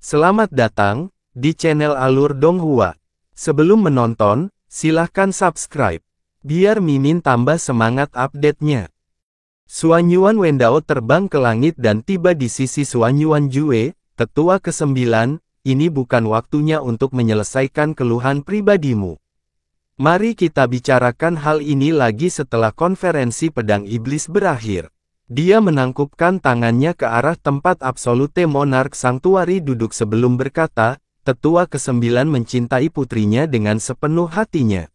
Selamat datang di channel Alur Donghua. Sebelum menonton, silahkan subscribe, biar Mimin tambah semangat update-nya. Suanyuan Wendao terbang ke langit dan tiba di sisi Suanyuan Jue, tetua ke-9, ini bukan waktunya untuk menyelesaikan keluhan pribadimu. Mari kita bicarakan hal ini lagi setelah konferensi pedang iblis berakhir. Dia menangkupkan tangannya ke arah tempat Absolute Monarch Sanctuary duduk sebelum berkata, tetua ke-9 mencintai putrinya dengan sepenuh hatinya.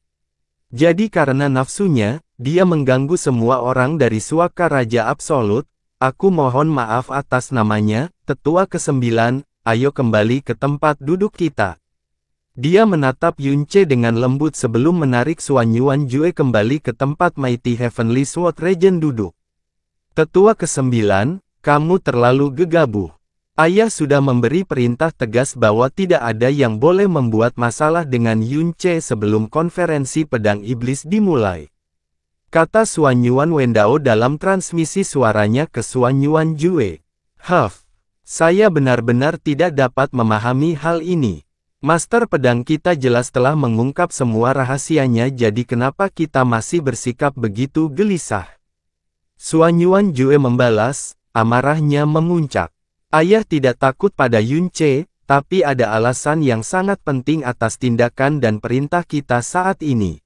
Jadi karena nafsunya, dia mengganggu semua orang dari suaka Raja Absolut, aku mohon maaf atas namanya, tetua ke-9, ayo kembali ke tempat duduk kita. Dia menatap Yunce dengan lembut sebelum menarik Suanyuan Jue kembali ke tempat Mighty Heavenly Sword Regent duduk. Tetua ke-9, kamu terlalu gegabah. Ayah sudah memberi perintah tegas bahwa tidak ada yang boleh membuat masalah dengan Yunce sebelum konferensi pedang iblis dimulai. Kata Suanyuan Wendao dalam transmisi suaranya ke Suanyuan Jue. Saya benar-benar tidak dapat memahami hal ini. Master pedang kita jelas telah mengungkap semua rahasianya, jadi kenapa kita masih bersikap begitu gelisah? Suanyuan Jue membalas, amarahnya memuncak. Ayah tidak takut pada Yunce, tapi ada alasan yang sangat penting atas tindakan dan perintah kita saat ini.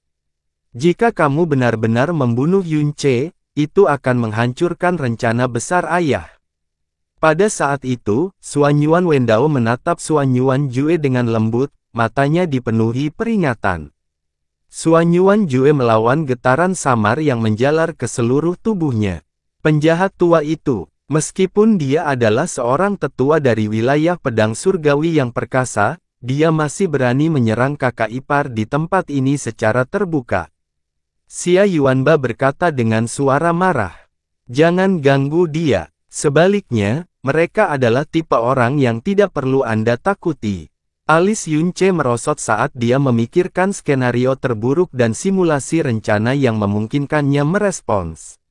Jika kamu benar-benar membunuh Yunce, itu akan menghancurkan rencana besar ayah. Pada saat itu, Suanyuan Wendao menatap Suanyuan Jue dengan lembut, matanya dipenuhi peringatan. Suanyuan Jue melawan getaran samar yang menjalar ke seluruh tubuhnya. Penjahat tua itu, meskipun dia adalah seorang tetua dari wilayah pedang surgawi yang perkasa, dia masih berani menyerang kakak ipar di tempat ini secara terbuka. Xia Yuanba berkata dengan suara marah. Jangan ganggu dia. Sebaliknya, mereka adalah tipe orang yang tidak perlu Anda takuti. Alis Yunce merosot saat dia memikirkan skenario terburuk dan simulasi rencana yang memungkinkannya merespons.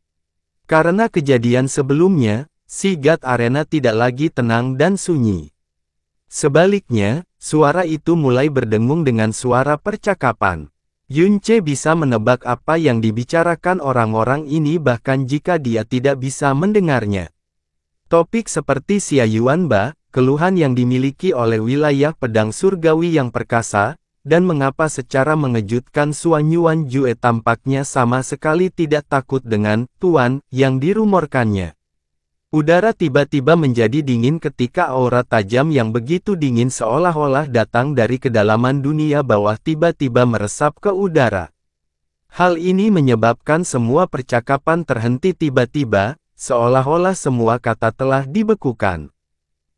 Karena kejadian sebelumnya, Sigad Arena tidak lagi tenang dan sunyi. Sebaliknya, suara itu mulai berdengung dengan suara percakapan. Yunce bisa menebak apa yang dibicarakan orang-orang ini bahkan jika dia tidak bisa mendengarnya. Topik seperti Xia Yuanba, keluhan yang dimiliki oleh wilayah pedang surgawi yang perkasa, dan mengapa secara mengejutkan Suanyuan Jue tampaknya sama sekali tidak takut dengan Tuan yang dirumorkannya. Udara tiba-tiba menjadi dingin ketika aura tajam yang begitu dingin seolah-olah datang dari kedalaman dunia bawah tiba-tiba meresap ke udara. Hal ini menyebabkan semua percakapan terhenti tiba-tiba, seolah-olah semua kata telah dibekukan.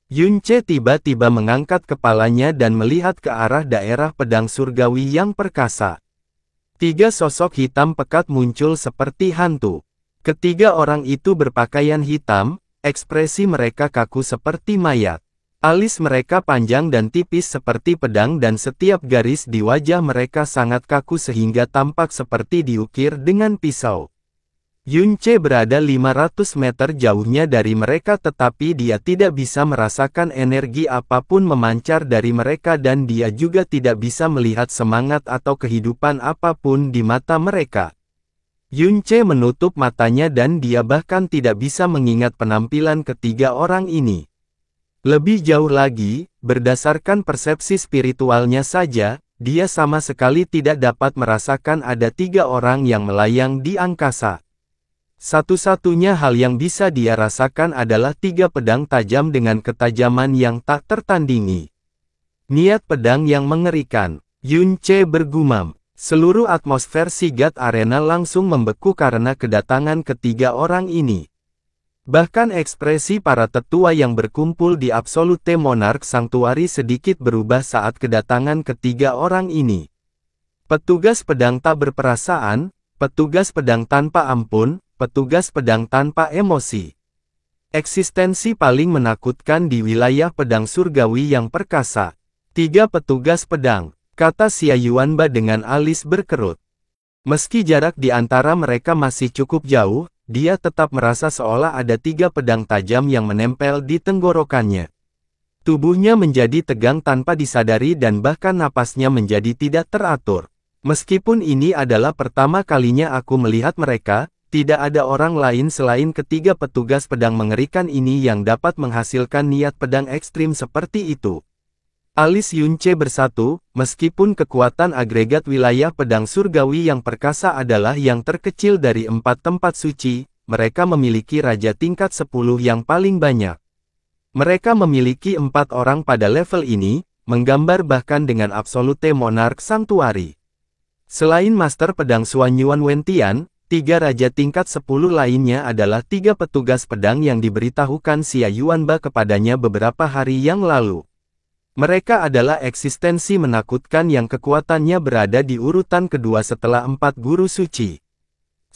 Yunce tiba-tiba mengangkat kepalanya dan melihat ke arah daerah pedang surgawi yang perkasa. Tiga sosok hitam pekat muncul seperti hantu. Ketiga orang itu berpakaian hitam, ekspresi mereka kaku seperti mayat. Alis mereka panjang dan tipis seperti pedang dan setiap garis di wajah mereka sangat kaku sehingga tampak seperti diukir dengan pisau. Yunce berada 500 meter jauhnya dari mereka tetapi dia tidak bisa merasakan energi apapun memancar dari mereka dan dia juga tidak bisa melihat semangat atau kehidupan apapun di mata mereka. Yunce menutup matanya dan dia bahkan tidak bisa mengingat penampilan ketiga orang ini. Lebih jauh lagi, berdasarkan persepsi spiritualnya saja, dia sama sekali tidak dapat merasakan ada tiga orang yang melayang di angkasa. Satu-satunya hal yang bisa dia rasakan adalah tiga pedang tajam dengan ketajaman yang tak tertandingi. Niat pedang yang mengerikan. Yunce bergumam. Seluruh atmosfer Sigad Arena langsung membeku karena kedatangan ketiga orang ini. Bahkan ekspresi para tetua yang berkumpul di Absolute Monarch Sanctuary sedikit berubah saat kedatangan ketiga orang ini. Petugas pedang tak berperasaan, petugas pedang tanpa ampun, petugas pedang tanpa emosi. Eksistensi paling menakutkan di wilayah pedang surgawi yang perkasa. Tiga petugas pedang, kata Xia Yuanba dengan alis berkerut. Meski jarak di antara mereka masih cukup jauh, dia tetap merasa seolah ada tiga pedang tajam yang menempel di tenggorokannya. Tubuhnya menjadi tegang tanpa disadari dan bahkan napasnya menjadi tidak teratur. Meskipun ini adalah pertama kalinya aku melihat mereka, tidak ada orang lain selain ketiga petugas pedang mengerikan ini yang dapat menghasilkan niat pedang ekstrim seperti itu. Alis Yunce bersatu, meskipun kekuatan agregat wilayah pedang surgawi yang perkasa adalah yang terkecil dari 4 tempat suci, mereka memiliki raja tingkat 10 yang paling banyak. Mereka memiliki 4 orang pada level ini, menggambar bahkan dengan Absolute Monarch Sanctuary. Selain Master Pedang Xuan Yuan Wentian, 3 raja tingkat 10 lainnya adalah 3 petugas pedang yang diberitahukan Xia Yuanba kepadanya beberapa hari yang lalu. Mereka adalah eksistensi menakutkan yang kekuatannya berada di urutan kedua setelah 4 guru suci.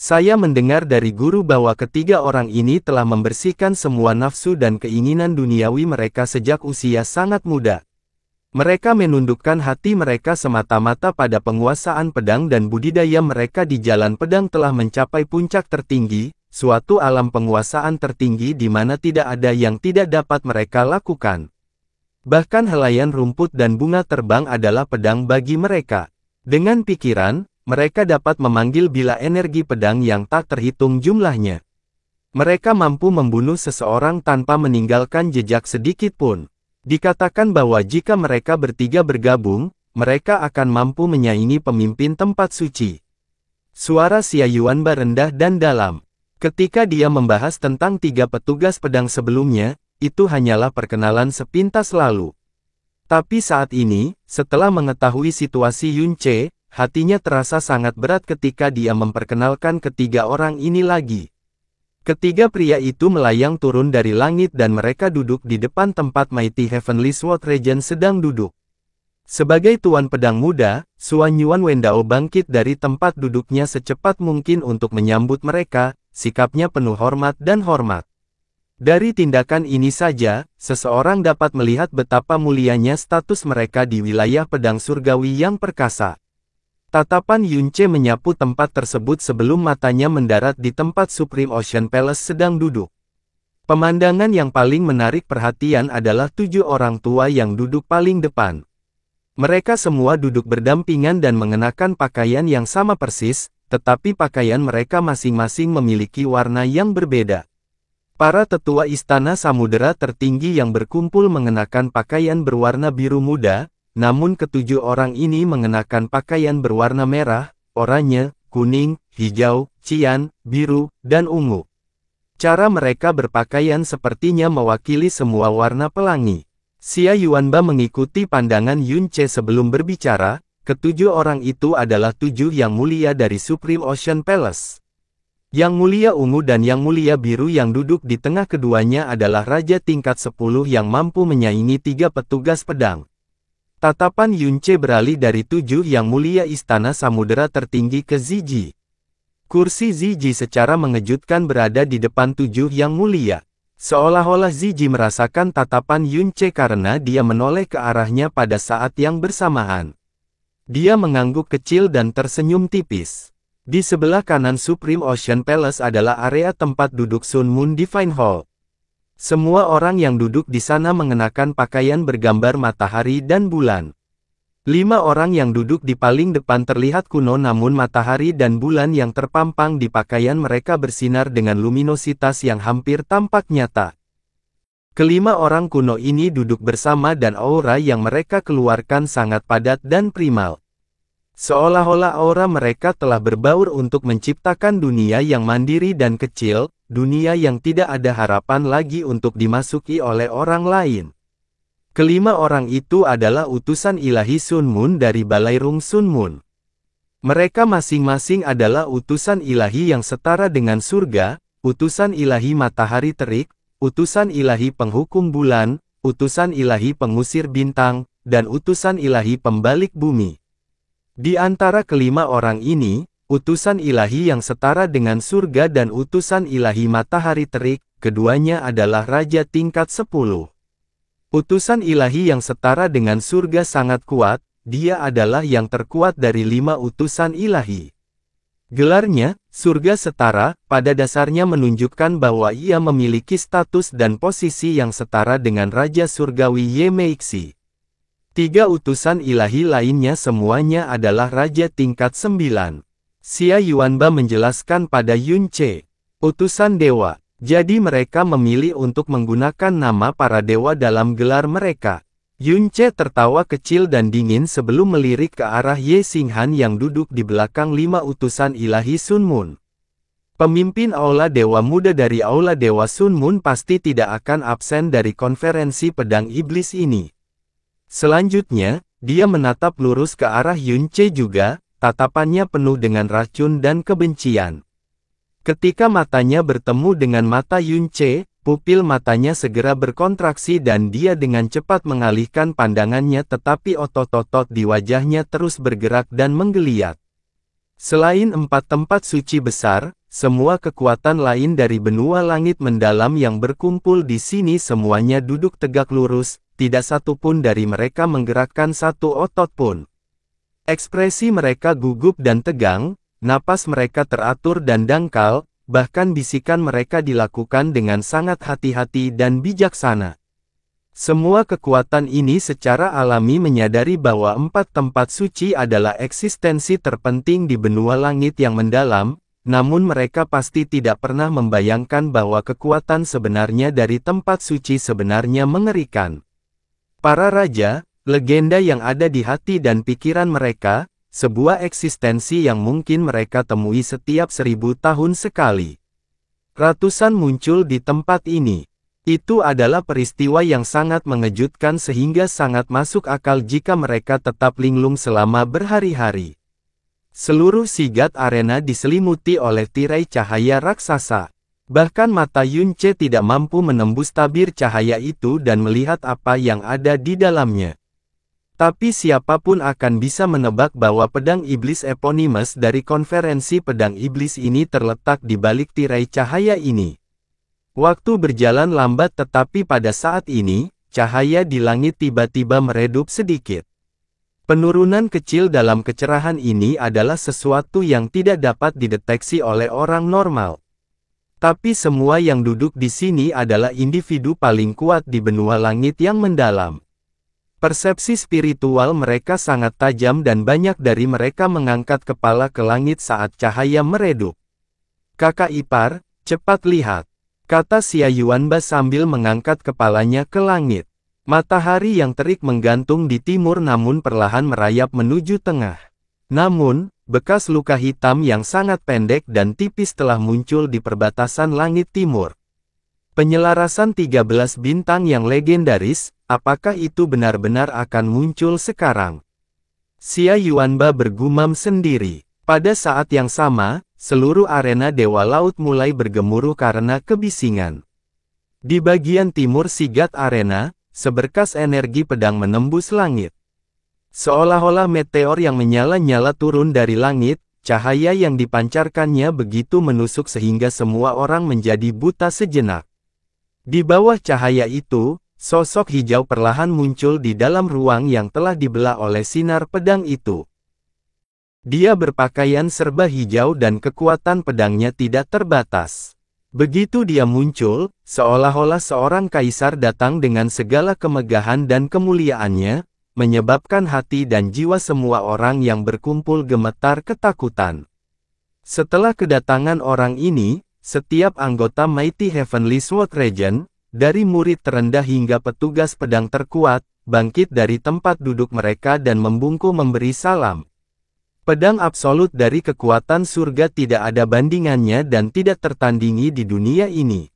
Saya mendengar dari guru bahwa ketiga orang ini telah membersihkan semua nafsu dan keinginan duniawi mereka sejak usia sangat muda. Mereka menundukkan hati mereka semata-mata pada penguasaan pedang dan budidaya mereka di jalan pedang telah mencapai puncak tertinggi, suatu alam penguasaan tertinggi di mana tidak ada yang tidak dapat mereka lakukan. Bahkan helaian rumput dan bunga terbang adalah pedang bagi mereka. Dengan pikiran, mereka dapat memanggil bila energi pedang yang tak terhitung jumlahnya. Mereka mampu membunuh seseorang tanpa meninggalkan jejak sedikit pun. Dikatakan bahwa jika mereka bertiga bergabung, mereka akan mampu menyaingi pemimpin tempat suci. Suara Xia Yuanba rendah dan dalam. Ketika dia membahas tentang 3 petugas pedang sebelumnya, itu hanyalah perkenalan sepintas lalu. Tapi saat ini, setelah mengetahui situasi Yunce, hatinya terasa sangat berat ketika dia memperkenalkan ketiga orang ini lagi. Ketiga pria itu melayang turun dari langit dan mereka duduk di depan tempat Mighty Heavenly Sword Regent sedang duduk. Sebagai Tuan Pedang Muda, Xuan Yuan Wendao bangkit dari tempat duduknya secepat mungkin untuk menyambut mereka, sikapnya penuh hormat dan hormat. Dari tindakan ini saja, seseorang dapat melihat betapa mulianya status mereka di wilayah pedang surgawi yang perkasa. Tatapan Yunce menyapu tempat tersebut sebelum matanya mendarat di tempat Supreme Ocean Palace sedang duduk. Pemandangan yang paling menarik perhatian adalah 7 orang tua yang duduk paling depan. Mereka semua duduk berdampingan dan mengenakan pakaian yang sama persis, tetapi pakaian mereka masing-masing memiliki warna yang berbeda. Para tetua istana samudera tertinggi yang berkumpul mengenakan pakaian berwarna biru muda, namun ketujuh orang ini mengenakan pakaian berwarna merah, oranye, kuning, hijau, cian, biru, dan ungu. Cara mereka berpakaian sepertinya mewakili semua warna pelangi. Xia Yuanba mengikuti pandangan Yunce sebelum berbicara, ketujuh orang itu adalah 7 yang mulia dari Supreme Ocean Palace. Yang mulia ungu dan yang mulia biru yang duduk di tengah keduanya adalah raja tingkat 10 yang mampu menyaingi 3 petugas pedang. Tatapan Yunce beralih dari 7 yang mulia istana samudera tertinggi ke Ziji. Kursi Ziji secara mengejutkan berada di depan 7 yang mulia. Seolah-olah Ziji merasakan tatapan Yunce karena dia menoleh ke arahnya pada saat yang bersamaan. Dia mengangguk kecil dan tersenyum tipis. Di sebelah kanan Supreme Ocean Palace adalah area tempat duduk Sun Moon Divine Hall. Semua orang yang duduk di sana mengenakan pakaian bergambar matahari dan bulan. 5 orang yang duduk di paling depan terlihat kuno namun matahari dan bulan yang terpampang di pakaian mereka bersinar dengan luminositas yang hampir tampak nyata. Kelima orang kuno ini duduk bersama dan aura yang mereka keluarkan sangat padat dan primal. Seolah-olah aura mereka telah berbaur untuk menciptakan dunia yang mandiri dan kecil, dunia yang tidak ada harapan lagi untuk dimasuki oleh orang lain. Kelima orang itu adalah utusan ilahi Sun Moon dari Balairung Sun Moon. Mereka masing-masing adalah utusan ilahi yang setara dengan surga, utusan ilahi matahari terik, utusan ilahi penghukum bulan, utusan ilahi pengusir bintang, dan utusan ilahi pembalik bumi. Di antara kelima orang ini, utusan ilahi yang setara dengan surga dan utusan ilahi matahari terik, keduanya adalah raja tingkat 10. Utusan ilahi yang setara dengan surga sangat kuat, dia adalah yang terkuat dari 5 utusan ilahi. Gelarnya, Surga Setara, pada dasarnya menunjukkan bahwa ia memiliki status dan posisi yang setara dengan Raja Surgawi Ye Meixi. 3 utusan ilahi lainnya semuanya adalah Raja tingkat 9. Xia Yuanba menjelaskan pada Yun Ce, utusan dewa. Jadi mereka memilih untuk menggunakan nama para dewa dalam gelar mereka. Yun Ce tertawa kecil dan dingin sebelum melirik ke arah Ye Xinghan yang duduk di belakang 5 utusan ilahi Sun Moon. Pemimpin Aula Dewa Muda dari Aula Dewa Sun Moon pasti tidak akan absen dari konferensi pedang iblis ini. Selanjutnya, dia menatap lurus ke arah Yun Ce juga, tatapannya penuh dengan racun dan kebencian. Ketika matanya bertemu dengan mata Yun Ce, pupil matanya segera berkontraksi dan dia dengan cepat mengalihkan pandangannya tetapi otot-otot di wajahnya terus bergerak dan menggeliat. Selain 4 tempat suci besar, semua kekuatan lain dari benua langit mendalam yang berkumpul di sini semuanya duduk tegak lurus, tidak satu pun dari mereka menggerakkan satu otot pun. Ekspresi mereka gugup dan tegang, napas mereka teratur dan dangkal, bahkan bisikan mereka dilakukan dengan sangat hati-hati dan bijaksana. Semua kekuatan ini secara alami menyadari bahwa 4 tempat suci adalah eksistensi terpenting di benua langit yang mendalam, namun mereka pasti tidak pernah membayangkan bahwa kekuatan sebenarnya dari tempat suci sebenarnya mengerikan. Para raja, legenda yang ada di hati dan pikiran mereka, sebuah eksistensi yang mungkin mereka temui setiap 1000 tahun sekali. Ratusan muncul di tempat ini. Itu adalah peristiwa yang sangat mengejutkan sehingga sangat masuk akal jika mereka tetap linglung selama berhari-hari. Seluruh Sigat Arena diselimuti oleh tirai cahaya raksasa. Bahkan mata Yun Ce tidak mampu menembus tabir cahaya itu dan melihat apa yang ada di dalamnya. Tapi siapapun akan bisa menebak bahwa pedang iblis Eponymus dari konferensi pedang iblis ini terletak di balik tirai cahaya ini. Waktu berjalan lambat tetapi pada saat ini, cahaya di langit tiba-tiba meredup sedikit. Penurunan kecil dalam kecerahan ini adalah sesuatu yang tidak dapat dideteksi oleh orang normal. Tapi semua yang duduk di sini adalah individu paling kuat di benua langit yang mendalam. Persepsi spiritual mereka sangat tajam dan banyak dari mereka mengangkat kepala ke langit saat cahaya meredup. Kakak ipar, cepat lihat, kata Xia Yuanba sambil mengangkat kepalanya ke langit. Matahari yang terik menggantung di timur namun perlahan merayap menuju tengah. Namun, bekas luka hitam yang sangat pendek dan tipis telah muncul di perbatasan langit timur. Penyelarasan 13 bintang yang legendaris, apakah itu benar-benar akan muncul sekarang? Xia Yuanba bergumam sendiri. Pada saat yang sama, seluruh arena Dewa Laut mulai bergemuruh karena kebisingan. Di bagian timur Sigat Arena, seberkas energi pedang menembus langit. Seolah-olah meteor yang menyala-nyala turun dari langit, cahaya yang dipancarkannya begitu menusuk sehingga semua orang menjadi buta sejenak. Di bawah cahaya itu, sosok hijau perlahan muncul di dalam ruang yang telah dibelah oleh sinar pedang itu. Dia berpakaian serba hijau dan kekuatan pedangnya tidak terbatas. Begitu dia muncul, seolah-olah seorang kaisar datang dengan segala kemegahan dan kemuliaannya, menyebabkan hati dan jiwa semua orang yang berkumpul gemetar ketakutan. Setelah kedatangan orang ini, setiap anggota Mighty Heavenly Sword Regent, dari murid terendah hingga petugas pedang terkuat, bangkit dari tempat duduk mereka dan membungkuk memberi salam. Pedang absolut dari kekuatan surga tidak ada bandingannya dan tidak tertandingi di dunia ini.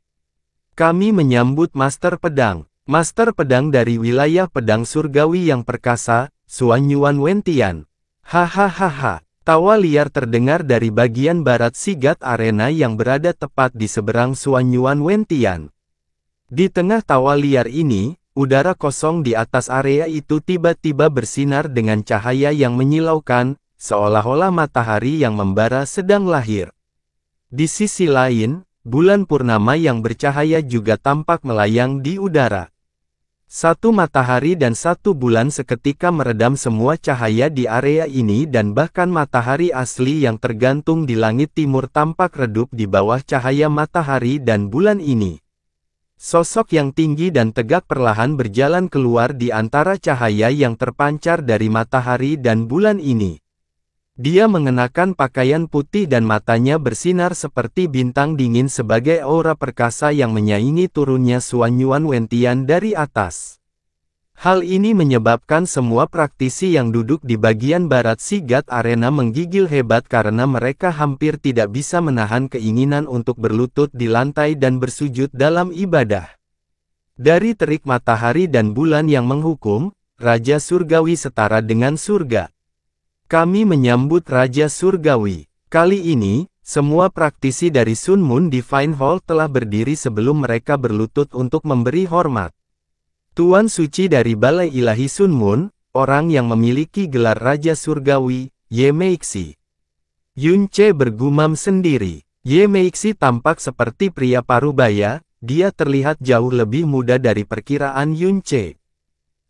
Kami menyambut Master Pedang. Master Pedang dari wilayah pedang surgawi yang perkasa, Xuanyuan Wentian. Hahaha. Tawa liar terdengar dari bagian barat Sigat Arena yang berada tepat di seberang Xuanyuan Wentian. Di tengah tawa liar ini, udara kosong di atas area itu tiba-tiba bersinar dengan cahaya yang menyilaukan, seolah-olah matahari yang membara sedang lahir. Di sisi lain, bulan purnama yang bercahaya juga tampak melayang di udara. Satu matahari dan satu bulan seketika meredam semua cahaya di area ini dan bahkan matahari asli yang tergantung di langit timur tampak redup di bawah cahaya matahari dan bulan ini. Sosok yang tinggi dan tegak perlahan berjalan keluar di antara cahaya yang terpancar dari matahari dan bulan ini. Dia mengenakan pakaian putih dan matanya bersinar seperti bintang dingin sebagai aura perkasa yang menyaingi turunnya Suanyuan Wentian dari atas. Hal ini menyebabkan semua praktisi yang duduk di bagian barat Sigat Arena menggigil hebat karena mereka hampir tidak bisa menahan keinginan untuk berlutut di lantai dan bersujud dalam ibadah. Dari terik matahari dan bulan yang menghukum, Raja Surgawi setara dengan surga. Kami menyambut Raja Surgawi. Kali ini, semua praktisi dari Sun Moon Divine Hall telah berdiri sebelum mereka berlutut untuk memberi hormat. Tuan Suci dari Balai Ilahi Sun Moon, orang yang memiliki gelar Raja Surgawi, Ye Meixi. Yun Ce bergumam sendiri. Ye Meixi tampak seperti pria parubaya, dia terlihat jauh lebih muda dari perkiraan Yun Ce.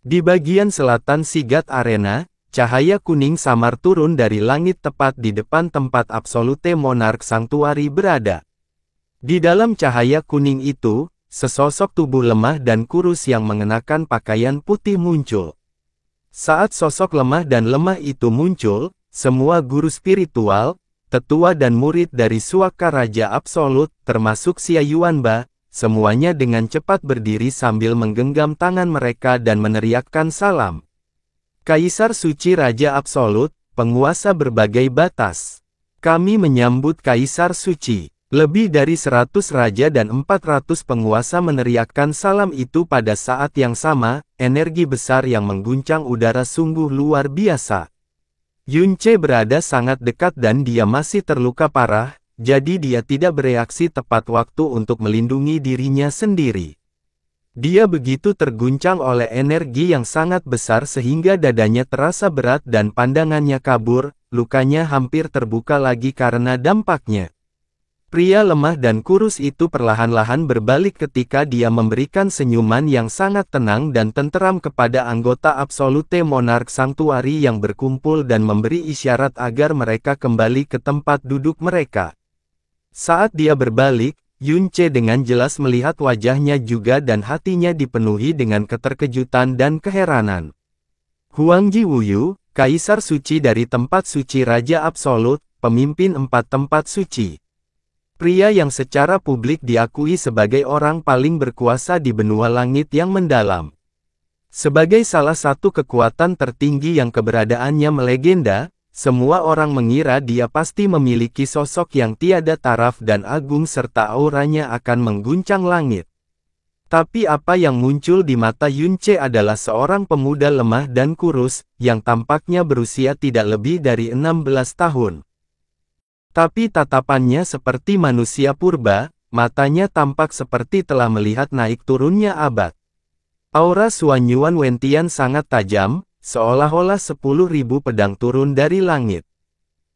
Di bagian selatan Sigat Arena, cahaya kuning samar turun dari langit tepat di depan tempat Absolute Monarch Sanctuary berada. Di dalam cahaya kuning itu, sesosok tubuh lemah dan kurus yang mengenakan pakaian putih muncul. Saat sosok lemah dan lemah itu muncul, semua guru spiritual, tetua dan murid dari Suaka Raja Absolut, termasuk Xia Yuanba, semuanya dengan cepat berdiri sambil menggenggam tangan mereka dan meneriakkan salam. Kaisar Suci Raja Absolut, penguasa berbagai batas. Kami menyambut Kaisar Suci. Lebih dari 100 raja dan 400 penguasa meneriakkan salam itu pada saat yang sama, energi besar yang mengguncang udara sungguh luar biasa. Yun Ce berada sangat dekat dan dia masih terluka parah, jadi dia tidak bereaksi tepat waktu untuk melindungi dirinya sendiri. Dia begitu terguncang oleh energi yang sangat besar sehingga dadanya terasa berat dan pandangannya kabur, lukanya hampir terbuka lagi karena dampaknya. Pria lemah dan kurus itu perlahan-lahan berbalik ketika dia memberikan senyuman yang sangat tenang dan tenteram kepada anggota Absolute Monarch Sanctuary yang berkumpul dan memberi isyarat agar mereka kembali ke tempat duduk mereka. Saat dia berbalik, Yun Ce dengan jelas melihat wajahnya juga dan hatinya dipenuhi dengan keterkejutan dan keheranan. Huangji Wuyu, Kaisar Suci dari tempat suci Raja Absolut, pemimpin 4 tempat suci. Pria yang secara publik diakui sebagai orang paling berkuasa di benua langit yang mendalam. Sebagai salah satu kekuatan tertinggi yang keberadaannya melegenda, semua orang mengira dia pasti memiliki sosok yang tiada taraf dan agung serta auranya akan mengguncang langit. Tapi apa yang muncul di mata Yun Ce adalah seorang pemuda lemah dan kurus, yang tampaknya berusia tidak lebih dari 16 tahun. Tapi tatapannya seperti manusia purba, matanya tampak seperti telah melihat naik turunnya abad. Aura Suanyuan Wentian sangat tajam, seolah-olah 10.000 pedang turun dari langit.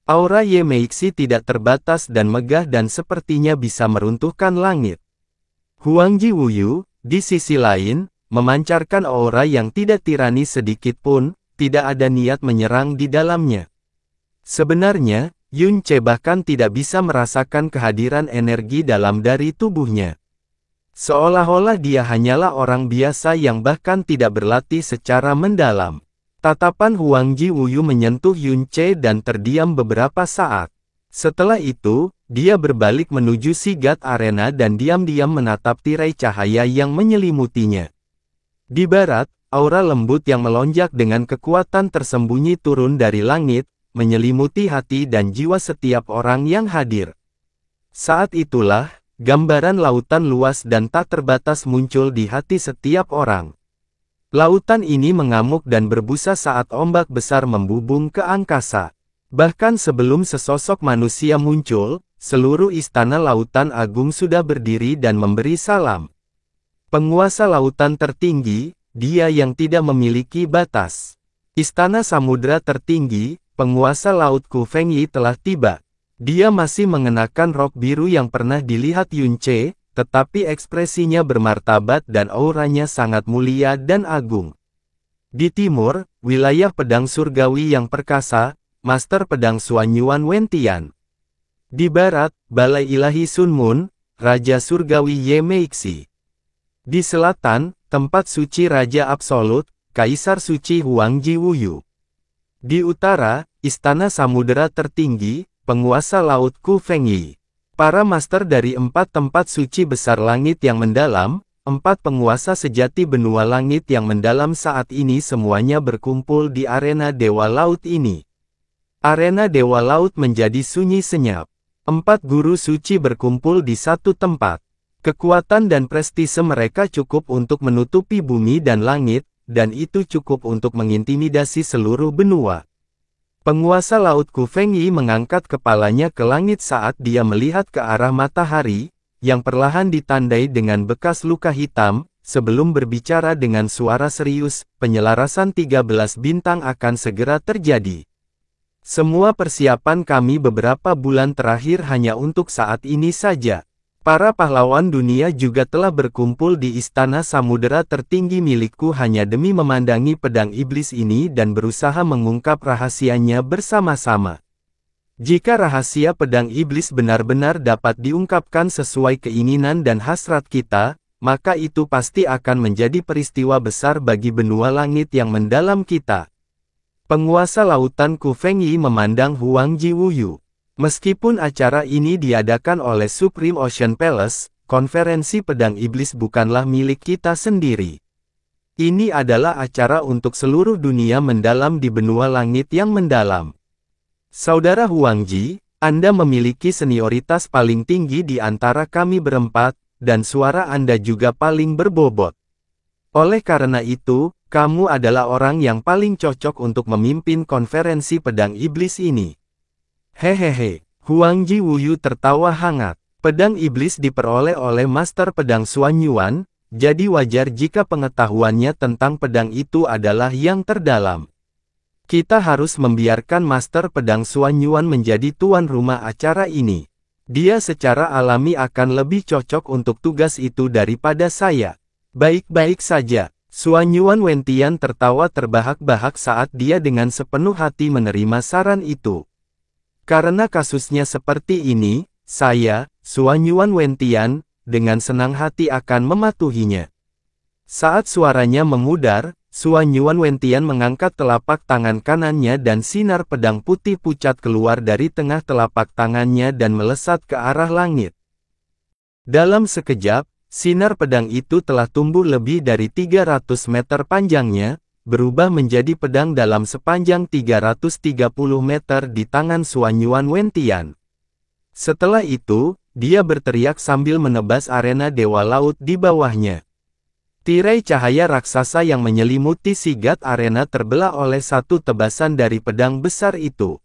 Aura Ye Meixi tidak terbatas dan megah dan sepertinya bisa meruntuhkan langit. Huangji Wuyu, di sisi lain, memancarkan aura yang tidak tirani sedikit pun, tidak ada niat menyerang di dalamnya. Sebenarnya, Yun Ce bahkan tidak bisa merasakan kehadiran energi dalam dari tubuhnya. Seolah-olah dia hanyalah orang biasa yang bahkan tidak berlatih secara mendalam. Tatapan Huangji Wuyu menyentuh Yun Ce dan terdiam beberapa saat. Setelah itu, dia berbalik menuju Sigat Arena dan diam-diam menatap tirai cahaya yang menyelimutinya. Di barat, aura lembut yang melonjak dengan kekuatan tersembunyi turun dari langit, menyelimuti hati dan jiwa setiap orang yang hadir. Saat itulah, gambaran lautan luas dan tak terbatas muncul di hati setiap orang. Lautan ini mengamuk dan berbusa saat ombak besar membubung ke angkasa. Bahkan sebelum sesosok manusia muncul, seluruh istana lautan agung sudah berdiri dan memberi salam. Penguasa lautan tertinggi, dia yang tidak memiliki batas. Istana samudra tertinggi, penguasa laut Ku Fengyi telah tiba. Dia masih mengenakan rok biru yang pernah dilihat Yun Ce, tetapi ekspresinya bermartabat dan auranya sangat mulia dan agung. Di timur, wilayah pedang surgawi yang perkasa, Master Pedang Xuanyuan Wentian. Di barat, Balai Ilahi Sun Mun, Raja Surgawi Ye Meixi. Di selatan, tempat suci Raja Absolut, Kaisar Suci Huangji Wuyu. Di utara, Istana Samudera Tertinggi, Penguasa Laut Ku Fengyi. Para master dari 4 tempat suci besar langit yang mendalam, 4 penguasa sejati benua langit yang mendalam saat ini semuanya berkumpul di arena Dewa Laut ini. Arena Dewa Laut menjadi sunyi senyap. 4 guru suci berkumpul di satu tempat. Kekuatan dan prestise mereka cukup untuk menutupi bumi dan langit, dan itu cukup untuk mengintimidasi seluruh benua. Penguasa Laut Ku Fengyi mengangkat kepalanya ke langit saat dia melihat ke arah matahari, yang perlahan ditandai dengan bekas luka hitam, sebelum berbicara dengan suara serius, penyelarasan 13 bintang akan segera terjadi. Semua persiapan kami beberapa bulan terakhir hanya untuk saat ini saja. Para pahlawan dunia juga telah berkumpul di Istana Samudera Tertinggi milikku hanya demi memandangi pedang iblis ini dan berusaha mengungkap rahasianya bersama-sama. Jika rahasia pedang iblis benar-benar dapat diungkapkan sesuai keinginan dan hasrat kita, maka itu pasti akan menjadi peristiwa besar bagi benua langit yang mendalam kita. Penguasa Lautan Ku Fengyi memandang Huangji Wuyu. Meskipun acara ini diadakan oleh Supreme Ocean Palace, konferensi pedang iblis bukanlah milik kita sendiri. Ini adalah acara untuk seluruh dunia mendalam di benua langit yang mendalam. Saudara Huangji, Anda memiliki senioritas paling tinggi di antara kami berempat, dan suara Anda juga paling berbobot. Oleh karena itu, kamu adalah orang yang paling cocok untuk memimpin konferensi pedang iblis ini. Hehehe, Huangji Wuyu tertawa hangat. Pedang iblis diperoleh oleh Master Pedang Xuanyuan, jadi wajar jika pengetahuannya tentang pedang itu adalah yang terdalam. Kita harus membiarkan Master Pedang Xuanyuan menjadi tuan rumah acara ini. Dia secara alami akan lebih cocok untuk tugas itu daripada saya. Baik-baik saja. Xuanyuan Wentian tertawa terbahak-bahak saat dia dengan sepenuh hati menerima saran itu. Karena kasusnya seperti ini, saya, Xuanyuan Wentian, dengan senang hati akan mematuhinya. Saat suaranya memudar, Xuanyuan Wentian mengangkat telapak tangan kanannya dan sinar pedang putih pucat keluar dari tengah telapak tangannya dan melesat ke arah langit. Dalam sekejap, sinar pedang itu telah tumbuh lebih dari 300 meter panjangnya, berubah menjadi pedang dalam sepanjang 330 meter di tangan Xuanyuan Wentian. Setelah itu, dia berteriak sambil menebas arena Dewa Laut di bawahnya. Tirai cahaya raksasa yang menyelimuti sigat arena terbelah oleh satu tebasan dari pedang besar itu.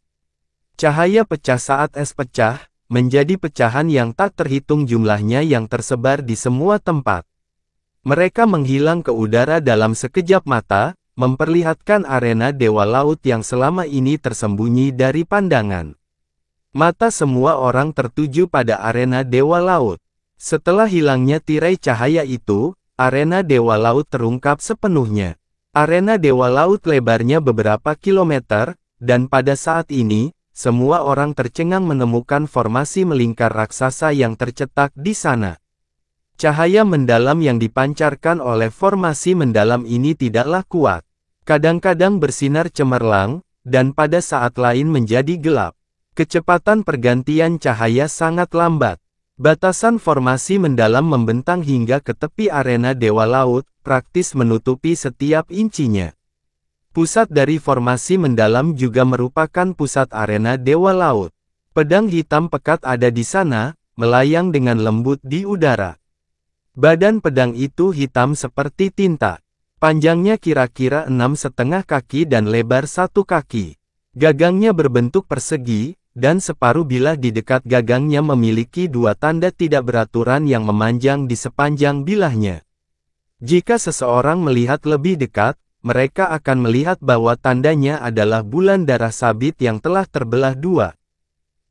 Cahaya pecah saat es pecah, menjadi pecahan yang tak terhitung jumlahnya yang tersebar di semua tempat. Mereka menghilang ke udara dalam sekejap mata, memperlihatkan arena Dewa Laut yang selama ini tersembunyi dari pandangan. Mata semua orang tertuju pada arena Dewa Laut. Setelah hilangnya tirai cahaya itu, arena Dewa Laut terungkap sepenuhnya. Arena Dewa Laut lebarnya beberapa kilometer, dan pada saat ini, semua orang tercengang menemukan formasi melingkar raksasa yang tercetak di sana. Cahaya mendalam yang dipancarkan oleh formasi mendalam ini tidaklah kuat. Kadang-kadang bersinar cemerlang, dan pada saat lain menjadi gelap. Kecepatan pergantian cahaya sangat lambat. Batasan formasi mendalam membentang hingga ke tepi arena Dewa Laut, praktis menutupi setiap incinya. Pusat dari formasi mendalam juga merupakan pusat arena Dewa Laut. Pedang hitam pekat ada di sana, melayang dengan lembut di udara. Badan pedang itu hitam seperti tinta. Panjangnya kira-kira 6,5 kaki dan lebar 1 kaki. Gagangnya berbentuk persegi, dan separuh bilah di dekat gagangnya memiliki 2 tanda tidak beraturan yang memanjang di sepanjang bilahnya. Jika seseorang melihat lebih dekat, mereka akan melihat bahwa tandanya adalah bulan darah sabit yang telah terbelah 2.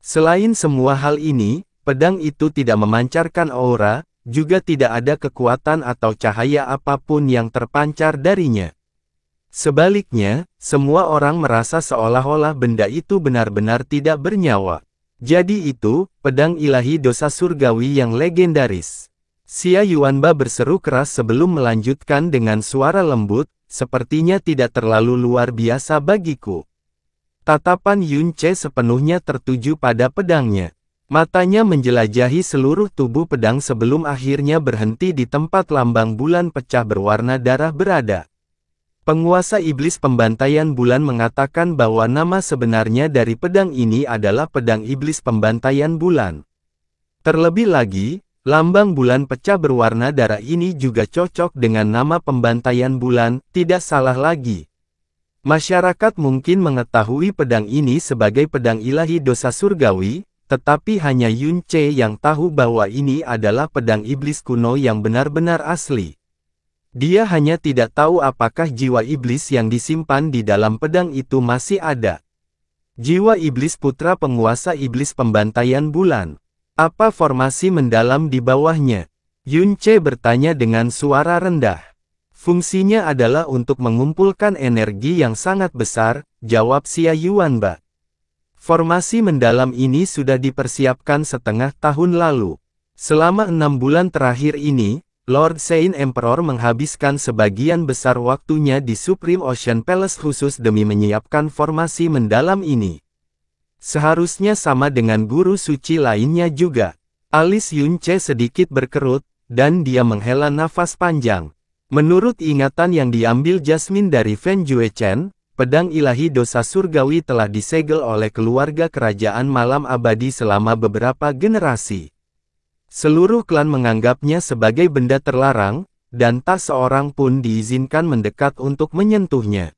Selain semua hal ini, pedang itu tidak memancarkan aura, juga tidak ada kekuatan atau cahaya apapun yang terpancar darinya. Sebaliknya, semua orang merasa seolah-olah benda itu benar-benar tidak bernyawa. Jadi itu, pedang ilahi dosa surgawi yang legendaris. Xia Yuanba berseru keras sebelum melanjutkan dengan suara lembut, sepertinya tidak terlalu luar biasa bagiku. Tatapan Yun Ce sepenuhnya tertuju pada pedangnya. Matanya menjelajahi seluruh tubuh pedang sebelum akhirnya berhenti di tempat lambang bulan pecah berwarna darah berada. Penguasa iblis pembantaian bulan mengatakan bahwa nama sebenarnya dari pedang ini adalah pedang iblis pembantaian bulan. Terlebih lagi, lambang bulan pecah berwarna darah ini juga cocok dengan nama pembantaian bulan, tidak salah lagi. Masyarakat mungkin mengetahui pedang ini sebagai pedang ilahi dosa surgawi, tetapi hanya Yun Ce yang tahu bahwa ini adalah pedang iblis kuno yang benar-benar asli. Dia hanya tidak tahu apakah jiwa iblis yang disimpan di dalam pedang itu masih ada. Jiwa iblis putra penguasa iblis pembantaian bulan. Apa formasi mendalam di bawahnya? Yun Ce bertanya dengan suara rendah. Fungsinya adalah untuk mengumpulkan energi yang sangat besar, jawab Xia Yuanba. Formasi mendalam ini sudah dipersiapkan setengah tahun lalu. Selama 6 bulan terakhir ini, Lord Saint Emperor menghabiskan sebagian besar waktunya di Supreme Ocean Palace khusus demi menyiapkan formasi mendalam ini. Seharusnya sama dengan guru suci lainnya juga. Alis Yun Ce sedikit berkerut, dan dia menghela nafas panjang. Menurut ingatan yang diambil Jasmine dari Fen Juechen, pedang ilahi dosa surgawi telah disegel oleh keluarga kerajaan malam abadi selama beberapa generasi. Seluruh klan menganggapnya sebagai benda terlarang, dan tak seorang pun diizinkan mendekat untuk menyentuhnya.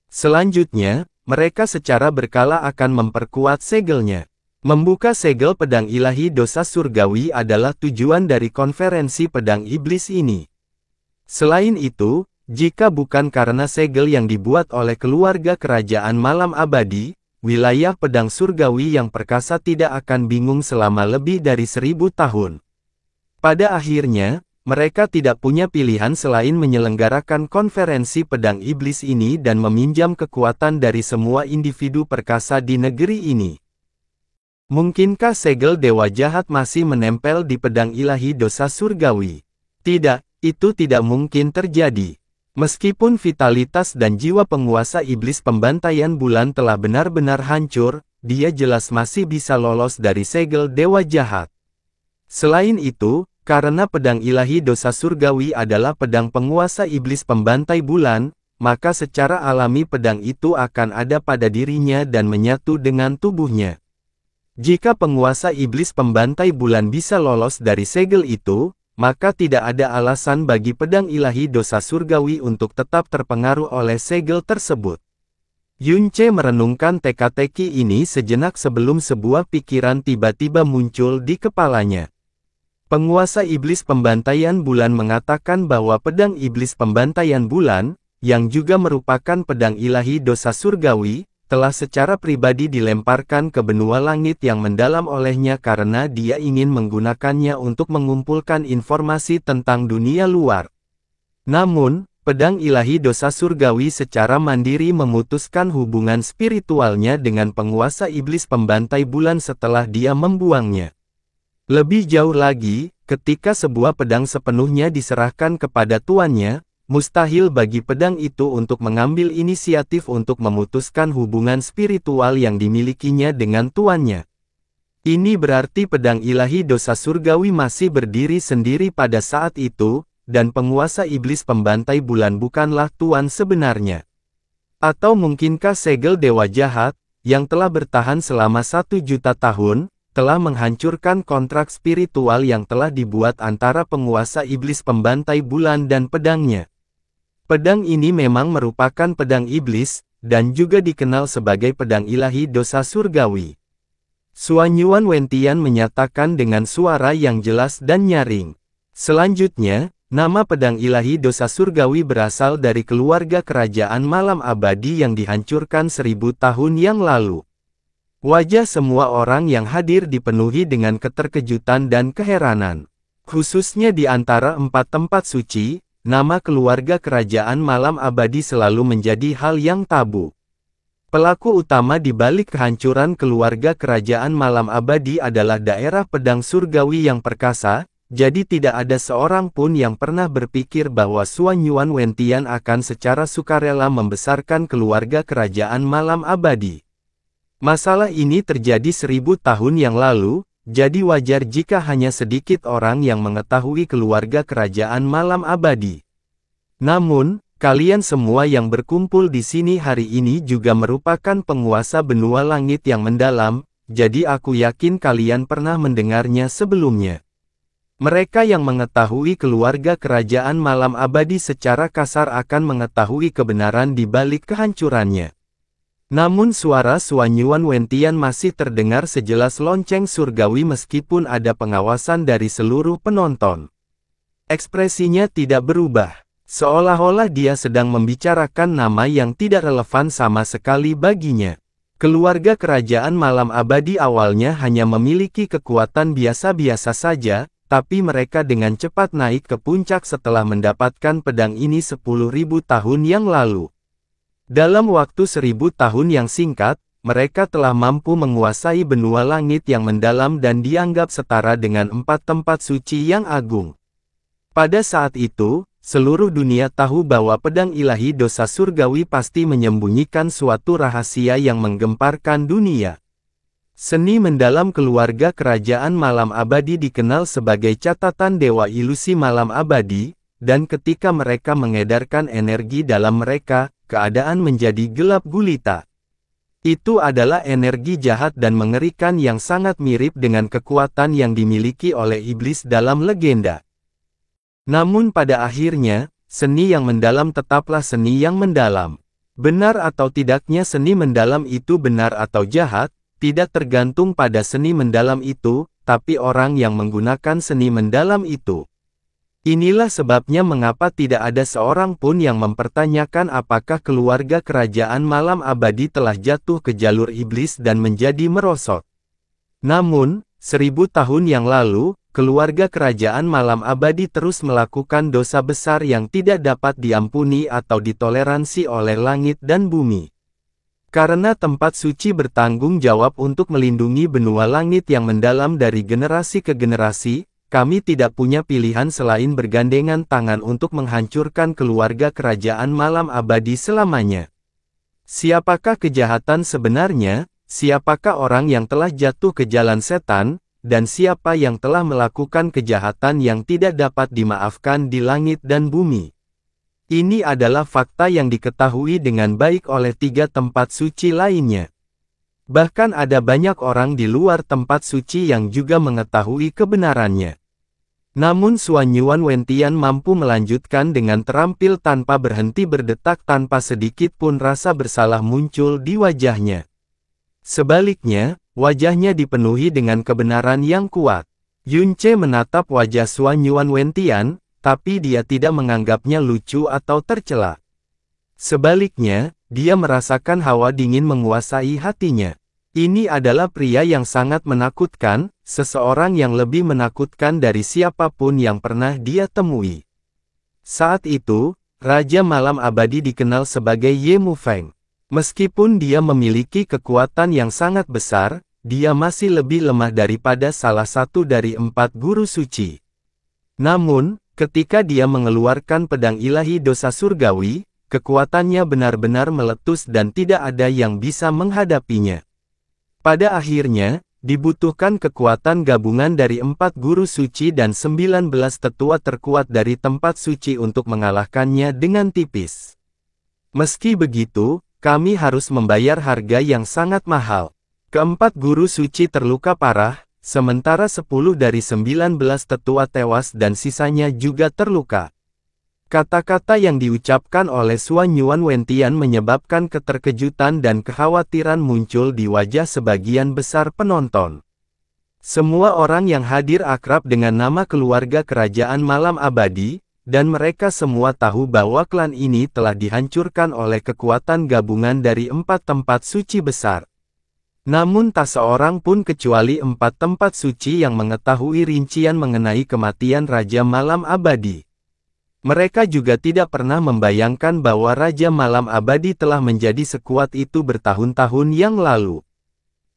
Selanjutnya, mereka secara berkala akan memperkuat segelnya. Membuka segel pedang ilahi dosa surgawi adalah tujuan dari konferensi pedang iblis ini. Selain itu, jika bukan karena segel yang dibuat oleh keluarga kerajaan malam abadi, wilayah pedang surgawi yang perkasa tidak akan bingung selama lebih dari 1000 tahun. Pada akhirnya, mereka tidak punya pilihan selain menyelenggarakan konferensi pedang iblis ini dan meminjam kekuatan dari semua individu perkasa di negeri ini. Mungkinkah segel dewa jahat masih menempel di pedang ilahi dosa surgawi? Tidak. Itu tidak mungkin terjadi. Meskipun vitalitas dan jiwa penguasa iblis pembantaian bulan telah benar-benar hancur, dia jelas masih bisa lolos dari segel dewa jahat. Selain itu, karena pedang ilahi dosa surgawi adalah pedang penguasa iblis pembantai bulan, maka secara alami pedang itu akan ada pada dirinya dan menyatu dengan tubuhnya. Jika penguasa iblis pembantai bulan bisa lolos dari segel itu, maka tidak ada alasan bagi pedang ilahi dosa surgawi untuk tetap terpengaruh oleh segel tersebut. Yun Ce merenungkan teka-teki ini sejenak sebelum sebuah pikiran tiba-tiba muncul di kepalanya. Penguasa iblis pembantaian bulan mengatakan bahwa pedang iblis pembantaian bulan, yang juga merupakan pedang ilahi dosa surgawi, telah secara pribadi dilemparkan ke benua langit yang mendalam olehnya karena dia ingin menggunakannya untuk mengumpulkan informasi tentang dunia luar. Namun, pedang ilahi dosa surgawi secara mandiri memutuskan hubungan spiritualnya dengan penguasa iblis pembantai bulan setelah dia membuangnya. Lebih jauh lagi, ketika sebuah pedang sepenuhnya diserahkan kepada tuannya, mustahil bagi pedang itu untuk mengambil inisiatif untuk memutuskan hubungan spiritual yang dimilikinya dengan tuannya. Ini berarti pedang ilahi dosa surgawi masih berdiri sendiri pada saat itu, dan penguasa iblis pembantai bulan bukanlah tuan sebenarnya. Atau mungkinkah segel dewa jahat, yang telah bertahan selama 1 juta tahun, telah menghancurkan kontrak spiritual yang telah dibuat antara penguasa iblis pembantai bulan dan pedangnya. Pedang ini memang merupakan pedang iblis, dan juga dikenal sebagai pedang ilahi dosa surgawi. Suanyuan Wentian menyatakan dengan suara yang jelas dan nyaring. Selanjutnya, nama pedang ilahi dosa surgawi berasal dari keluarga kerajaan malam abadi yang dihancurkan 1000 tahun yang lalu. Wajah semua orang yang hadir dipenuhi dengan keterkejutan dan keheranan. Khususnya di antara 4 tempat suci, nama keluarga kerajaan malam abadi selalu menjadi hal yang tabu. Pelaku utama di balik kehancuran keluarga kerajaan malam abadi adalah daerah pedang surgawi yang perkasa, jadi tidak ada seorang pun yang pernah berpikir bahwa Xuan Yuan Wentian akan secara sukarela membesarkan keluarga kerajaan malam abadi. Masalah ini terjadi 1000 tahun yang lalu, jadi wajar jika hanya sedikit orang yang mengetahui keluarga kerajaan malam abadi. Namun, kalian semua yang berkumpul di sini hari ini juga merupakan penguasa benua langit yang mendalam, jadi aku yakin kalian pernah mendengarnya sebelumnya. Mereka yang mengetahui keluarga kerajaan malam abadi secara kasar akan mengetahui kebenaran di balik kehancurannya. Namun suara Xuan Yuan Wentian masih terdengar sejelas lonceng surgawi meskipun ada pengawasan dari seluruh penonton. Ekspresinya tidak berubah. Seolah-olah dia sedang membicarakan nama yang tidak relevan sama sekali baginya. Keluarga kerajaan malam abadi awalnya hanya memiliki kekuatan biasa-biasa saja, tapi mereka dengan cepat naik ke puncak setelah mendapatkan pedang ini 10.000 tahun yang lalu. Dalam waktu 1000 tahun yang singkat, mereka telah mampu menguasai benua langit yang mendalam dan dianggap setara dengan 4 tempat suci yang agung. Pada saat itu, seluruh dunia tahu bahwa pedang ilahi dosa surgawi pasti menyembunyikan suatu rahasia yang menggemparkan dunia. Seni mendalam keluarga kerajaan malam abadi dikenal sebagai catatan dewa ilusi malam abadi, dan ketika mereka mengedarkan energi dalam mereka, keadaan menjadi gelap gulita. Itu adalah energi jahat dan mengerikan yang sangat mirip dengan kekuatan yang dimiliki oleh iblis dalam legenda. Namun pada akhirnya, seni yang mendalam tetaplah seni yang mendalam. Benar atau tidaknya seni mendalam itu benar atau jahat, tidak tergantung pada seni mendalam itu, tapi orang yang menggunakan seni mendalam itu. Inilah sebabnya mengapa tidak ada seorang pun yang mempertanyakan apakah keluarga kerajaan malam abadi telah jatuh ke jalur iblis dan menjadi merosot. Namun, 1000 tahun yang lalu, keluarga kerajaan malam abadi terus melakukan dosa besar yang tidak dapat diampuni atau ditoleransi oleh langit dan bumi. Karena tempat suci bertanggung jawab untuk melindungi benua langit yang mendalam dari generasi ke generasi, kami tidak punya pilihan selain bergandengan tangan untuk menghancurkan keluarga kerajaan malam abadi selamanya. Siapakah kejahatan sebenarnya? Siapakah orang yang telah jatuh ke jalan setan, dan siapa yang telah melakukan kejahatan yang tidak dapat dimaafkan di langit dan bumi? Ini adalah fakta yang diketahui dengan baik oleh 3 tempat suci lainnya. Bahkan ada banyak orang di luar tempat suci yang juga mengetahui kebenarannya. Namun Xuan Yuan Wentian mampu melanjutkan dengan terampil tanpa berhenti berdetak tanpa sedikit pun rasa bersalah muncul di wajahnya. Sebaliknya, wajahnya dipenuhi dengan kebenaran yang kuat. Yunce menatap wajah Xuan Yuan Wentian, tapi dia tidak menganggapnya lucu atau tercela. Sebaliknya, dia merasakan hawa dingin menguasai hatinya. Ini adalah pria yang sangat menakutkan, seseorang yang lebih menakutkan dari siapapun yang pernah dia temui. Saat itu, Raja Malam Abadi dikenal sebagai Ye Mufeng. Meskipun dia memiliki kekuatan yang sangat besar, dia masih lebih lemah daripada salah satu dari 4 guru suci. Namun, ketika dia mengeluarkan pedang ilahi dosa surgawi, kekuatannya benar-benar meletus dan tidak ada yang bisa menghadapinya. Pada akhirnya, dibutuhkan kekuatan gabungan dari 4 guru suci dan 19 tetua terkuat dari tempat suci untuk mengalahkannya dengan tipis. Meski begitu, kami harus membayar harga yang sangat mahal. Keempat guru suci terluka parah, sementara 10 dari 19 tetua tewas dan sisanya juga terluka. Kata-kata yang diucapkan oleh Xuan Yuan Wentian menyebabkan keterkejutan dan kekhawatiran muncul di wajah sebagian besar penonton. Semua orang yang hadir akrab dengan nama keluarga kerajaan malam abadi, dan mereka semua tahu bahwa klan ini telah dihancurkan oleh kekuatan gabungan dari 4 tempat suci besar. Namun tak seorang pun kecuali 4 tempat suci yang mengetahui rincian mengenai kematian Raja Malam Abadi. Mereka juga tidak pernah membayangkan bahwa Raja Malam Abadi telah menjadi sekuat itu bertahun-tahun yang lalu.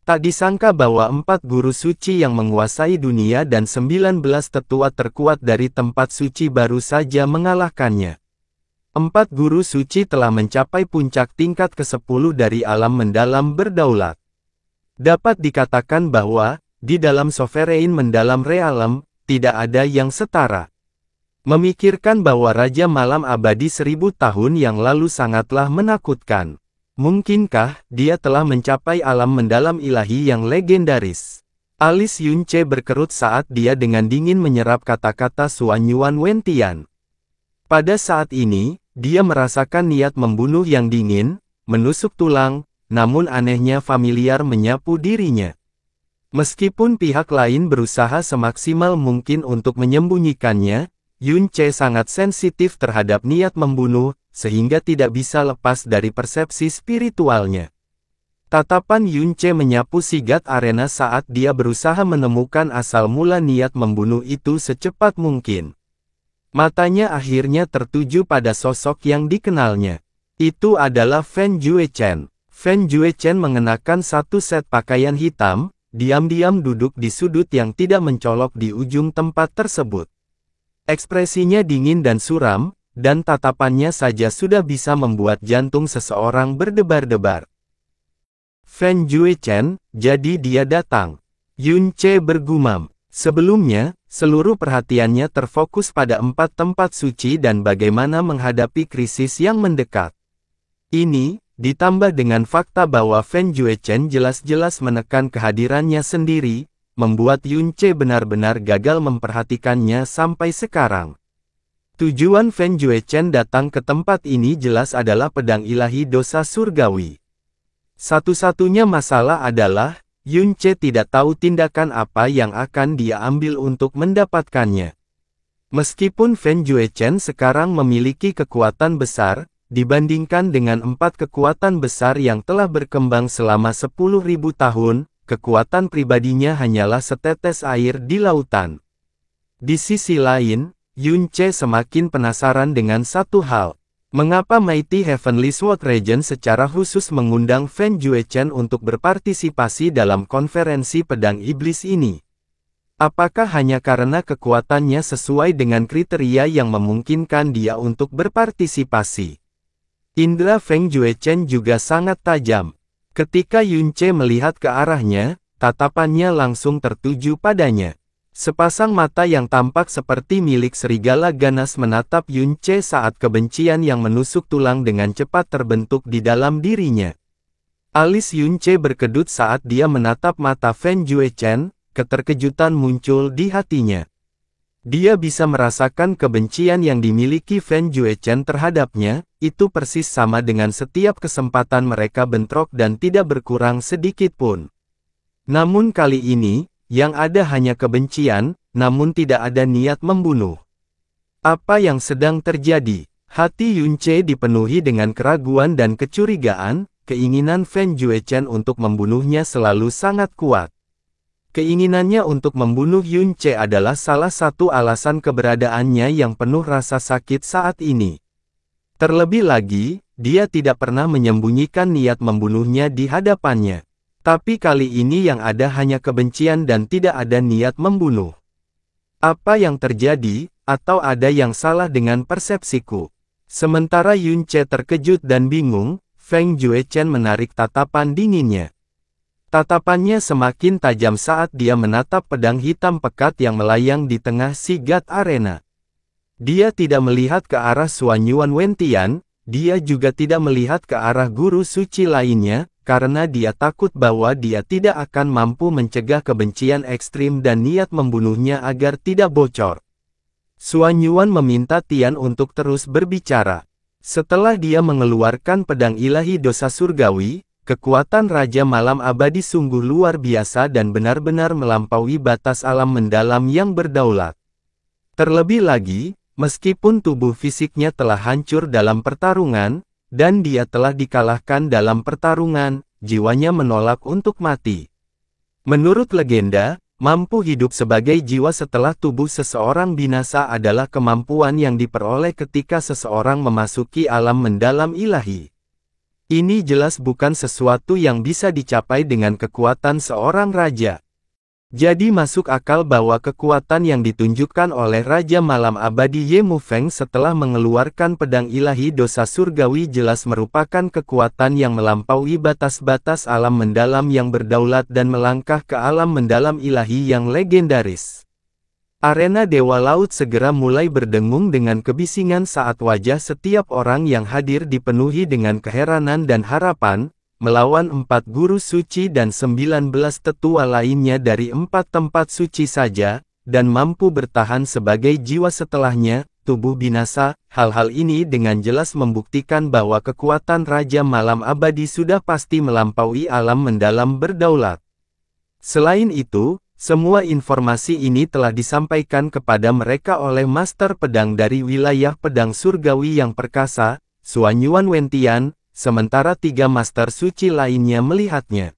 Tak disangka bahwa 4 guru suci yang menguasai dunia dan 19 tetua terkuat dari tempat suci baru saja mengalahkannya. 4 guru suci telah mencapai puncak tingkat ke-10 dari alam mendalam berdaulat. Dapat dikatakan bahwa, di dalam Sovereign mendalam realem, tidak ada yang setara. Memikirkan bahwa Raja Malam Abadi 1000 tahun yang lalu sangatlah menakutkan. Mungkinkah dia telah mencapai alam mendalam ilahi yang legendaris? Alis Yunce berkerut saat dia dengan dingin menyerap kata-kata Suanyuan Wentian. Pada saat ini, dia merasakan niat membunuh yang dingin, menusuk tulang, namun anehnya familiar menyapu dirinya. Meskipun pihak lain berusaha semaksimal mungkin untuk menyembunyikannya, Yunce sangat sensitif terhadap niat membunuh, sehingga tidak bisa lepas dari persepsi spiritualnya. Tatapan Yunce menyapu Sigat Arena saat dia berusaha menemukan asal mula niat membunuh itu secepat mungkin. Matanya akhirnya tertuju pada sosok yang dikenalnya. Itu adalah Fen Juechen. Fen Juechen mengenakan satu set pakaian hitam, diam-diam duduk di sudut yang tidak mencolok di ujung tempat tersebut. Ekspresinya dingin dan suram, dan tatapannya saja sudah bisa membuat jantung seseorang berdebar-debar. Fen Juechen, jadi dia datang. Yunce bergumam. Sebelumnya, seluruh perhatiannya terfokus pada 4 tempat suci dan bagaimana menghadapi krisis yang mendekat. Ini, ditambah dengan fakta bahwa Fen Juechen jelas-jelas menekan kehadirannya sendiri, membuat Yunce benar-benar gagal memperhatikannya sampai sekarang. Tujuan Fen Juechen datang ke tempat ini jelas adalah pedang ilahi dosa surgawi. Satu-satunya masalah adalah, Yunce tidak tahu tindakan apa yang akan dia ambil untuk mendapatkannya. Meskipun Fen Juechen sekarang memiliki kekuatan besar, dibandingkan dengan 4 kekuatan besar yang telah berkembang selama 10.000 tahun, kekuatan pribadinya hanyalah setetes air di lautan. Di sisi lain, Yunce semakin penasaran dengan satu hal. Mengapa Mighty Heavenly Sword Regent secara khusus mengundang Fen Juechen untuk berpartisipasi dalam konferensi pedang iblis ini? Apakah hanya karena kekuatannya sesuai dengan kriteria yang memungkinkan dia untuk berpartisipasi? Indra Feng Juechen juga sangat tajam. Ketika Yunce melihat ke arahnya, tatapannya langsung tertuju padanya. Sepasang mata yang tampak seperti milik serigala ganas menatap Yunce saat kebencian yang menusuk tulang dengan cepat terbentuk di dalam dirinya. Alis Yunce berkedut saat dia menatap mata Fen Juechen, keterkejutan muncul di hatinya. Dia bisa merasakan kebencian yang dimiliki Fen Juechen terhadapnya, itu persis sama dengan setiap kesempatan mereka bentrok dan tidak berkurang sedikit pun. Namun kali ini, yang ada hanya kebencian, namun tidak ada niat membunuh. Apa yang sedang terjadi? Hati Yunce dipenuhi dengan keraguan dan kecurigaan, keinginan Fen Juechen untuk membunuhnya selalu sangat kuat. Keinginannya untuk membunuh Yunce adalah salah satu alasan keberadaannya yang penuh rasa sakit saat ini. Terlebih lagi, dia tidak pernah menyembunyikan niat membunuhnya di hadapannya. Tapi kali ini yang ada hanya kebencian dan tidak ada niat membunuh. Apa yang terjadi, atau ada yang salah dengan persepsiku? Sementara Yunce terkejut dan bingung, Feng Juechen menarik tatapan dinginnya. Tatapannya semakin tajam saat dia menatap pedang hitam pekat yang melayang di tengah Sigat Arena. Dia tidak melihat ke arah Suanyuan Wentian, dia juga tidak melihat ke arah guru suci lainnya, karena dia takut bahwa dia tidak akan mampu mencegah kebencian ekstrim dan niat membunuhnya agar tidak bocor. Suanyuan meminta Tian untuk terus berbicara. Setelah dia mengeluarkan pedang ilahi dosa surgawi, kekuatan Raja Malam Abadi sungguh luar biasa dan benar-benar melampaui batas alam mendalam yang berdaulat. Terlebih lagi, meskipun tubuh fisiknya telah hancur dalam pertarungan, dan dia telah dikalahkan dalam pertarungan, jiwanya menolak untuk mati. Menurut legenda, mampu hidup sebagai jiwa setelah tubuh seseorang binasa adalah kemampuan yang diperoleh ketika seseorang memasuki alam mendalam ilahi. Ini jelas bukan sesuatu yang bisa dicapai dengan kekuatan seorang raja. Jadi masuk akal bahwa kekuatan yang ditunjukkan oleh Raja Malam Abadi Ye Mufeng setelah mengeluarkan pedang ilahi dosa surgawi jelas merupakan kekuatan yang melampaui batas-batas alam mendalam yang berdaulat dan melangkah ke alam mendalam ilahi yang legendaris. Arena Dewa Laut segera mulai berdengung dengan kebisingan saat wajah setiap orang yang hadir dipenuhi dengan keheranan dan harapan, melawan 4 guru suci dan 19 tetua lainnya dari 4 tempat suci saja, dan mampu bertahan sebagai jiwa setelahnya, tubuh binasa. Hal-hal ini dengan jelas membuktikan bahwa kekuatan Raja Malam Abadi sudah pasti melampaui alam mendalam berdaulat. Selain itu, semua informasi ini telah disampaikan kepada mereka oleh Master Pedang dari wilayah pedang surgawi yang perkasa, Suanyuan Wentian, sementara 3 master suci lainnya melihatnya.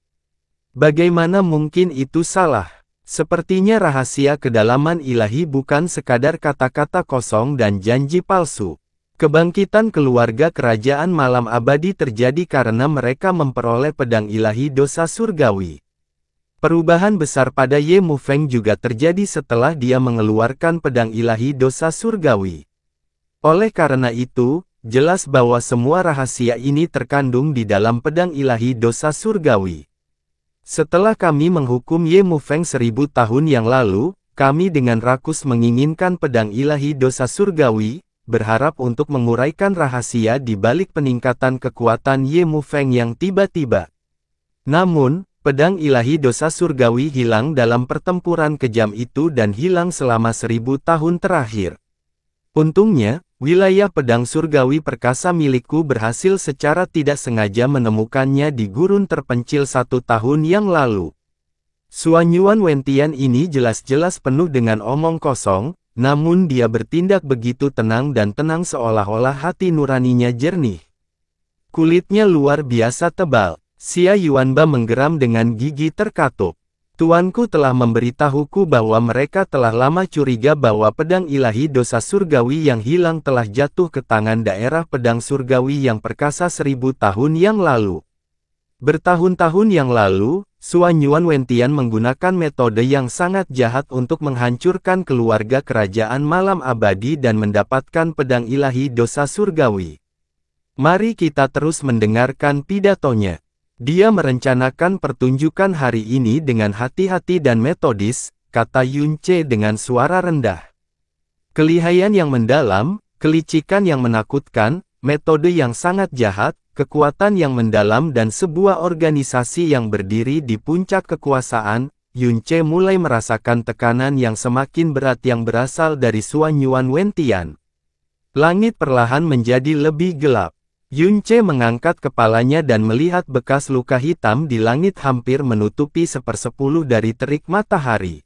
Bagaimana mungkin itu salah? Sepertinya rahasia kedalaman ilahi bukan sekadar kata-kata kosong dan janji palsu. Kebangkitan keluarga kerajaan malam abadi terjadi karena mereka memperoleh pedang ilahi dosa surgawi. Perubahan besar pada Ye Mufeng juga terjadi setelah dia mengeluarkan pedang ilahi dosa surgawi. Oleh karena itu, jelas bahwa semua rahasia ini terkandung di dalam pedang ilahi dosa surgawi. Setelah kami menghukum Ye Mufeng 1000 tahun yang lalu, kami dengan rakus menginginkan pedang ilahi dosa surgawi, berharap untuk menguraikan rahasia di balik peningkatan kekuatan Ye Mufeng yang tiba-tiba. Namun, pedang ilahi dosa surgawi hilang dalam pertempuran kejam itu dan hilang selama 1000 tahun terakhir. Untungnya, wilayah pedang surgawi perkasa milikku berhasil secara tidak sengaja menemukannya di gurun terpencil 1 tahun yang lalu. Suanyuan Wentian ini jelas-jelas penuh dengan omong kosong, namun dia bertindak begitu tenang dan tenang seolah-olah hati nuraninya jernih. Kulitnya luar biasa tebal. Xia Yuanba menggeram dengan gigi terkatup. Tuanku telah memberitahuku bahwa mereka telah lama curiga bahwa pedang ilahi dosa surgawi yang hilang telah jatuh ke tangan daerah pedang surgawi yang perkasa 1000 tahun yang lalu. Bertahun-tahun yang lalu, Suanyuan Wentian menggunakan metode yang sangat jahat untuk menghancurkan keluarga kerajaan malam abadi dan mendapatkan pedang ilahi dosa surgawi. Mari kita terus mendengarkan pidatonya. Dia merencanakan pertunjukan hari ini dengan hati-hati dan metodis, kata Yun Ce dengan suara rendah. Kelihayan yang mendalam, kelicikan yang menakutkan, metode yang sangat jahat, kekuatan yang mendalam dan sebuah organisasi yang berdiri di puncak kekuasaan, Yun Ce mulai merasakan tekanan yang semakin berat yang berasal dari Suanyuan Wentian. Langit perlahan menjadi lebih gelap. Yun Ce mengangkat kepalanya dan melihat bekas luka hitam di langit hampir menutupi 1/10 dari terik matahari.